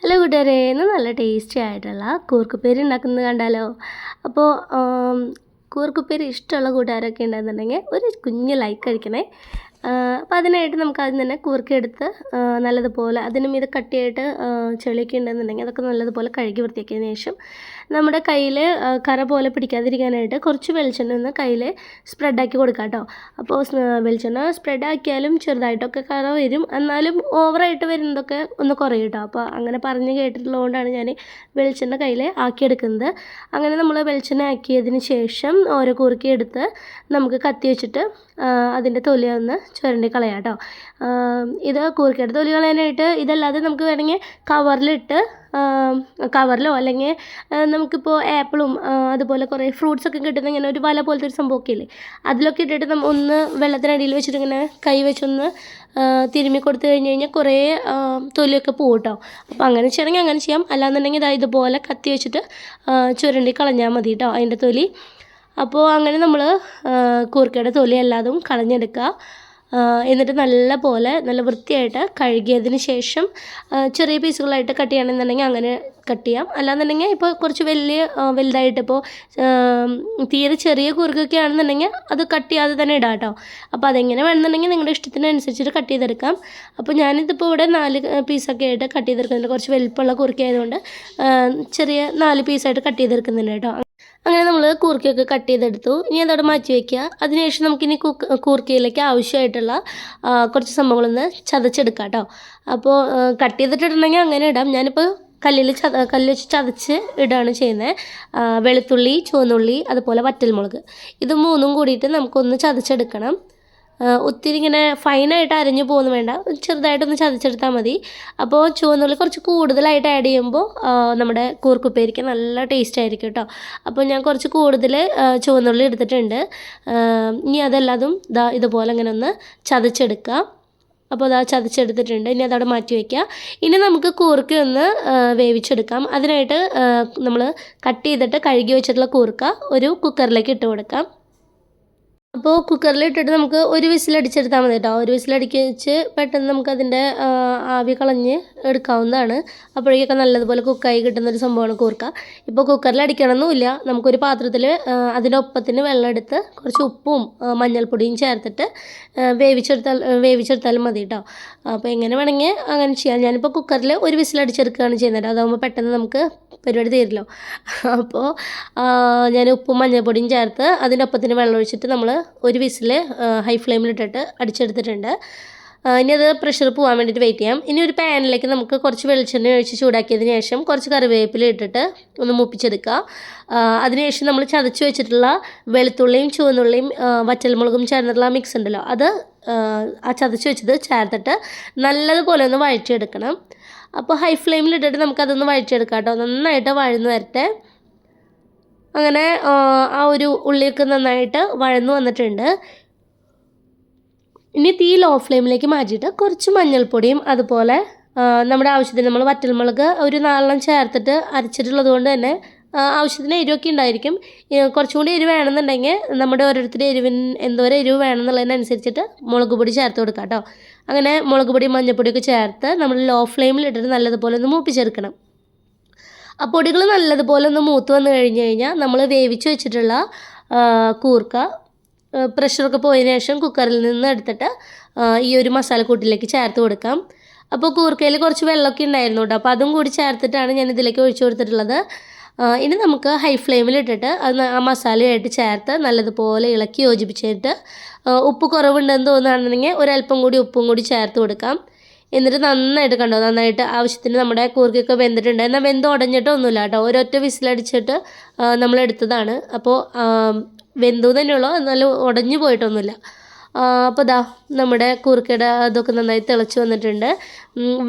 Hello കൂട്ടുകാരെ, ഇന്ന് നല്ല ടേസ്റ്റി ആയിട്ടുള്ള കൂർക്കുപ്പേരി ഉണ്ടാക്കുന്നത് കണ്ടാലോ. അപ്പോൾ കൂർക്കുപ്പേരി ഇഷ്ടമുള്ള കൂട്ടുകാരൊക്കെ ഉണ്ടെന്നുണ്ടെങ്കിൽ ഒരു കുഞ്ഞ് ലൈക്ക് അടിക്കണേ. അപ്പോൾ അതിനായിട്ട് നമുക്ക് ആദ്യം തന്നെ കൂർക്കയെടുത്ത് നല്ലതുപോലെ അതിന് മീതെ കട്ടിയായിട്ട് ചെളിയൊക്കെ ഉണ്ടെന്നുണ്ടെങ്കിൽ അതൊക്കെ നല്ലതുപോലെ കഴുകി വൃത്തിയാക്കിയതിന് ശേഷം നമ്മുടെ കയ്യിൽ കറ പോലെ പിടിക്കാതിരിക്കാനായിട്ട് കുറച്ച് വെളിച്ചെണ്ണ ഒന്ന് കയ്യിൽ സ്പ്രെഡാക്കി കൊടുക്കാം കേട്ടോ. അപ്പോൾ വെളിച്ചെണ്ണ സ്പ്രെഡാക്കിയാലും ചെറുതായിട്ടൊക്കെ കറ വരും, എന്നാലും ഓവറായിട്ട് വരുന്നതൊക്കെ ഒന്ന് കുറയും കേട്ടോ. അപ്പോൾ അങ്ങനെ പറഞ്ഞ് കേട്ടിട്ടുള്ളതുകൊണ്ടാണ് ഞാൻ വെളിച്ചെണ്ണ കയ്യിൽ ആക്കിയെടുക്കുന്നത്. അങ്ങനെ നമ്മൾ വെളിച്ചെണ്ണ ആക്കിയതിന് ശേഷം ഓരോ കൂർക്കി എടുത്ത് നമുക്ക് കത്തി വെച്ചിട്ട് അതിൻ്റെ തൊലി ഒന്ന് ചുരണ്ടി കളയാം കേട്ടോ. ഇത് കൂർക്കയുടെ തൊലി കളയാനായിട്ട് ഇതല്ലാതെ നമുക്ക് വേണമെങ്കിൽ കവറിലോ അല്ലെങ്കിൽ നമുക്കിപ്പോൾ ആപ്പിളും അതുപോലെ കുറേ ഫ്രൂട്ട്സൊക്കെ കിട്ടുന്ന ഇങ്ങനെ ഒരു വല പോലത്തെ ഒരു സംഭവമൊക്കെ ഇല്ലേ, അതിലൊക്കെ ഇട്ടിട്ട് ഒന്ന് വെള്ളത്തിനടിയിൽ വെച്ചിട്ട് ഇങ്ങനെ കൈ വെച്ചൊന്ന് തിരുമ്മി കൊടുത്തു കഴിഞ്ഞ് കഴിഞ്ഞാൽ കുറേ തൊലിയൊക്കെ പോകും കേട്ടോ. അപ്പോൾ അങ്ങനെ ചെയ്യണമെങ്കിൽ അങ്ങനെ ചെയ്യാം, അല്ലാന്നുണ്ടെങ്കിൽ ഇതുപോലെ കത്തി വെച്ചിട്ട് ചുരണ്ടി കളഞ്ഞാൽ മതി കേട്ടോ അതിൻ്റെ തൊലി. അപ്പോൾ അങ്ങനെ നമ്മൾ കൂർക്കയുടെ തൊലി എല്ലാതും കളഞ്ഞെടുക്കുക. എന്നിട്ട് നല്ല വൃത്തിയായിട്ട് കഴുകിയതിന് ശേഷം ചെറിയ പീസുകളായിട്ട് കട്ട് ചെയ്യണമെന്നുണ്ടെങ്കിൽ അങ്ങനെ കട്ട് ചെയ്യാം, അല്ലാന്നുണ്ടെങ്കിൽ ഇപ്പോൾ കുറച്ച് വലുതായിട്ട് ഇപ്പോൾ തീരെ ചെറിയ കൂർക്കൊക്കെ ആണെന്നുണ്ടെങ്കിൽ അത് കട്ട് ചെയ്യാതെ തന്നെ ഇടാം കേട്ടോ. അപ്പോൾ അതെങ്ങനെ വേണമെന്നുണ്ടെങ്കിൽ നിങ്ങളുടെ ഇഷ്ടത്തിനനുസരിച്ചിട്ട് കട്ട് ചെയ്തെടുക്കാം. അപ്പോൾ ഞാനിതിപ്പോൾ ഇവിടെ 4 പീസൊക്കെ ആയിട്ട് കട്ട് ചെയ്തെടുക്കുന്നുണ്ട്. കുറച്ച് വലിപ്പമുള്ള കൂർക്ക ആയതുകൊണ്ട് ചെറിയ 4 പീസായിട്ട് കട്ട് ചെയ്തെടുക്കുന്നുണ്ട് കേട്ടോ. അങ്ങനെ നമ്മൾ കൂർക്കയൊക്കെ കട്ട് ചെയ്തെടുത്തു. ഇനി അതവിടെ മാറ്റി വയ്ക്കുക. അതിനുശേഷം നമുക്കിനി കൂർക്കയിലേക്ക് ആവശ്യമായിട്ടുള്ള കുറച്ച് സംഭവങ്ങളൊന്ന് ചതച്ചെടുക്കാം കേട്ടോ. അപ്പോൾ കട്ട് ചെയ്തിട്ടുണ്ടെങ്കിൽ അങ്ങനെ ഇടാം. ഞാനിപ്പോൾ കല്ല് വെച്ച് ചതച്ച് ഇടുകയാണ് ചെയ്യുന്നത്. വെളുത്തുള്ളി, ചുവന്നുള്ളി, അതുപോലെ വറ്റൽമുളക്, ഇത് 3ഉം കൂടിയിട്ട് നമുക്കൊന്ന് ചതച്ചെടുക്കണം. ഒത്തിരി ഇങ്ങനെ ഫൈനായിട്ട് അരഞ്ഞു പോകുന്നു വേണ്ട, ചെറുതായിട്ടൊന്ന് ചതച്ചെടുത്താൽ മതി. അപ്പോൾ ചുവന്നുള്ളി കുറച്ച് കൂടുതലായിട്ട് ആഡ് ചെയ്യുമ്പോൾ നമ്മുടെ കൂർക്കുപ്പേരിക്ക് നല്ല ടേസ്റ്റ് ആയിരിക്കും കേട്ടോ. അപ്പോൾ ഞാൻ കുറച്ച് കൂടുതൽ ചുവന്നുള്ളി എടുത്തിട്ടുണ്ട്. ഇനി അതെല്ലാതും ഇതുപോലെ ഇങ്ങനെ ഒന്ന് ചതച്ചെടുക്കുക. അപ്പോൾ ചതച്ചെടുത്തിട്ടുണ്ട്. ഇനി അതവിടെ മാറ്റി വയ്ക്കുക. ഇനി നമുക്ക് കൂർക്ക ഒന്ന് വേവിച്ചെടുക്കാം. അതിനായിട്ട് നമ്മൾ കട്ട് ചെയ്തിട്ട് കഴുകി വെച്ചിട്ടുള്ള കൂർക്ക ഒരു കുക്കറിലേക്ക് ഇട്ട് കൊടുക്കാം. അപ്പോൾ കുക്കറിലിട്ടിട്ട് നമുക്ക് ഒരു വിസിലടിച്ചെടുത്താൽ മതി കേട്ടോ. ഒരു വിസിലടിച്ച് പെട്ടെന്ന് നമുക്കതിൻ്റെ ആവി കളഞ്ഞ് എടുക്കാവുന്നതാണ്. അപ്പോഴേക്കൊക്കെ നല്ലതുപോലെ കുക്കായി കിട്ടുന്നൊരു സംഭവമാണ് കൂർക്ക. ഇപ്പോൾ കുക്കറിൽ അടിക്കണമെന്നില്ല, നമുക്കൊരു പാത്രത്തിൽ അതിൻ്റെ ഒപ്പത്തിന് വെള്ളം എടുത്ത് കുറച്ച് ഉപ്പും മഞ്ഞൾപ്പൊടിയും ചേർത്തിട്ട് വേവിച്ചെടുത്താലും മതി കേട്ടോ. അപ്പോൾ എങ്ങനെ വേണമെങ്കിൽ അങ്ങനെ ചെയ്യാം. ഞാനിപ്പോൾ കുക്കറിൽ ഒരു വിസിലടിച്ചെടുക്കുകയാണ് ചെയ്യുന്നത്. അതാകുമ്പോൾ പെട്ടെന്ന് നമുക്ക് പരിപാടി തീരില്ലോ. അപ്പോൾ ഞാൻ ഉപ്പും മഞ്ഞൾപ്പൊടിയും ചേർത്ത് അതിൻ്റെ ഒപ്പത്തിന് വെള്ളം ഒഴിച്ചിട്ട് നമ്മൾ ഒരു വിസിൽ ഹൈ ഫ്ലെയിമിലിട്ടിട്ട് അടിച്ചെടുത്തിട്ടുണ്ട്. ഇനി അത് പ്രഷർ പോകാൻ വേണ്ടിയിട്ട് വെയിറ്റ് ചെയ്യാം. ഇനി ഒരു പാനിലേക്ക് നമുക്ക് കുറച്ച് വെളിച്ചെണ്ണ ഒഴിച്ച് ചൂടാക്കിയതിന് ശേഷം കുറച്ച് കറിവേപ്പില ഇട്ടിട്ട് ഒന്ന് മൂപ്പിച്ചെടുക്കുക. അതിനുശേഷം നമ്മൾ ചതച്ച് വെച്ചിട്ടുള്ള വെളുത്തുള്ളിയും ചുവന്നുള്ളിയും വറ്റൽമുളകും ചേർന്നിട്ടുള്ള മിക്സ് ഉണ്ടല്ലോ, അത് ആ ചതച്ച് വെച്ചത് ചേർത്തിട്ട് നല്ലതുപോലെ ഒന്ന് വഴറ്റിയെടുക്കണം. അപ്പോൾ ഹൈ ഫ്ലെയിമിലിട്ടിട്ട് നമുക്കതൊന്ന് വഴറ്റിയെടുക്കാം കേട്ടോ. നന്നായിട്ട് വഴന്ന് വരട്ടെ. അങ്ങനെ ആ ഒരു ഉള്ളിയൊക്കെ നന്നായിട്ട് വഴന്നു വന്നിട്ടുണ്ട്. ഇനി തീ ലോ ഫ്ലെയിമിലേക്ക് മാറ്റിയിട്ട് കുറച്ച് മഞ്ഞൾപ്പൊടിയും അതുപോലെ നമ്മുടെ ആവശ്യത്തിന് നമ്മൾ വറ്റൽമുളക് ഒരു 4 ചേർത്തിട്ട് അരച്ചിട്ടുള്ളത് കൊണ്ട് തന്നെ ആവശ്യത്തിന് എരിവൊക്കെ ഉണ്ടായിരിക്കും. കുറച്ചും കൂടി എരിവ് വേണമെന്നുണ്ടെങ്കിൽ നമ്മുടെ ഓരോരുത്തരുടെ എന്തോരം എരിവ് വേണമെന്നുള്ളതിനനുസരിച്ചിട്ട് മുളക് പൊടി ചേർത്ത് കൊടുക്കാം കേട്ടോ. അങ്ങനെ മുളക് പൊടി മഞ്ഞൾപ്പൊടിയൊക്കെ ചേർത്ത് നമ്മൾ ലോ ഫ്ലെയിമിലിട്ടിട്ട് നല്ലതുപോലെ ഒന്ന് മൂപ്പിച്ചെടുക്കണം. ആ പൊടികൾ നല്ലതുപോലെ ഒന്ന് മൂത്ത് വന്നു കഴിഞ്ഞ് കഴിഞ്ഞാൽ നമ്മൾ വേവിച്ച് വെച്ചിട്ടുള്ള കൂർക്ക പ്രഷറൊക്കെ പോയതിനു ശേഷം കുക്കറിൽ നിന്ന് എടുത്തിട്ട് ഈ ഒരു മസാലക്കൂട്ടിലേക്ക് ചേർത്ത് കൊടുക്കാം. അപ്പോൾ കൂർക്കയിൽ കുറച്ച് വെള്ളമൊക്കെ ഉണ്ടായിരുന്നു കേട്ടോ. അപ്പോൾ അതും കൂടി ചേർത്തിട്ടാണ് ഞാൻ ഇതിലേക്ക് ഒഴിച്ചു കൊടുത്തിട്ടുള്ളത്. ഇനി നമുക്ക് ഹൈ ഫ്ലെയിമിലിട്ടിട്ട് അത് ആ മസാലയായിട്ട് ചേർത്ത് നല്ലതുപോലെ ഇളക്കി യോജിപ്പിച്ചിട്ട് ഉപ്പ് കുറവുണ്ടെന്ന് തോന്നുകയാണെന്നുണ്ടെങ്കിൽ ഒരല്പം കൂടി ഉപ്പും കൂടി ചേർത്ത് കൊടുക്കാം. എന്നിട്ട് നന്നായിട്ട് ആവശ്യത്തിന് നമ്മുടെ കൂർക്കയൊക്കെ വെന്തിട്ടുണ്ട്. എന്നാൽ വെന്ത് ഉടഞ്ഞിട്ടൊന്നുമില്ല കേട്ടോ, ഒരൊറ്റ വിസിലടിച്ചിട്ട് നമ്മളെടുത്തതാണ്. അപ്പോൾ വെന്തു തന്നെയുള്ളൂ, എന്നാലും ഉടഞ്ഞു പോയിട്ടൊന്നുമില്ല. അപ്പോൾ നമ്മുടെ കൂർക്കയുടെ അതൊക്കെ നന്നായി തിളച്ച് വന്നിട്ടുണ്ട്.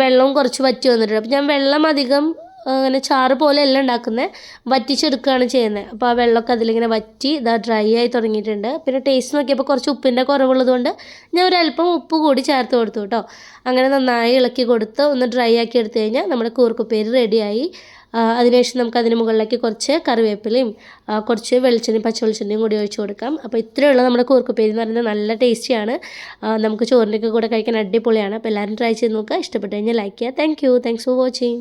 വെള്ളവും കുറച്ച് വറ്റി വന്നിട്ടുണ്ട്. അപ്പോൾ ഞാൻ വെള്ളം അധികം അങ്ങനെ ചാറ് പോലെ അല്ല ഉണ്ടാക്കുന്നത്, വറ്റിച്ചെടുക്കുകയാണ് ചെയ്യുന്നത്. അപ്പോൾ ആ വെള്ളമൊക്കെ അതിലിങ്ങനെ വറ്റി ഡ്രൈ ആയി തുടങ്ങിയിട്ടുണ്ട്. പിന്നെ ടേസ്റ്റ് നോക്കിയപ്പോൾ കുറച്ച് ഉപ്പിൻ്റെ കുറവുള്ളതുകൊണ്ട് ഞാൻ ഒരല്പം ഉപ്പ് കൂടി ചേർത്ത് കൊടുത്തു കേട്ടോ. അങ്ങനെ നന്നായി ഇളക്കി കൊടുത്ത് ഒന്ന് ഡ്രൈ ആക്കി എടുത്തു കഴിഞ്ഞാൽ നമ്മുടെ കൂർക്കുപ്പേരി റെഡിയായി. അതിനുശേഷം നമുക്ക് അതിന് മുകളിലേക്ക് കുറച്ച് കറിവേപ്പിലയും കുറച്ച് പച്ച വെളിച്ചെണ്ണയും കൂടി ഒഴിച്ച് കൊടുക്കാം. അപ്പോൾ ഇത്രയുള്ള നമ്മുടെ കൂർക്കുപ്പേരി എന്ന് പറയുന്നത് നല്ല ടേസ്റ്റിയാണ്. നമുക്ക് ചോറിൻ്റെയൊക്കെ കൂടെ കഴിക്കാൻ അടിപൊളിയാണ്. അപ്പോൾ എല്ലാവരും ട്രൈ ചെയ്ത് നോക്കുക. ഇഷ്ടപ്പെട്ട് കഴിഞ്ഞാൽ ലൈക്ക് ചെയ്യുക. Thanks for watching.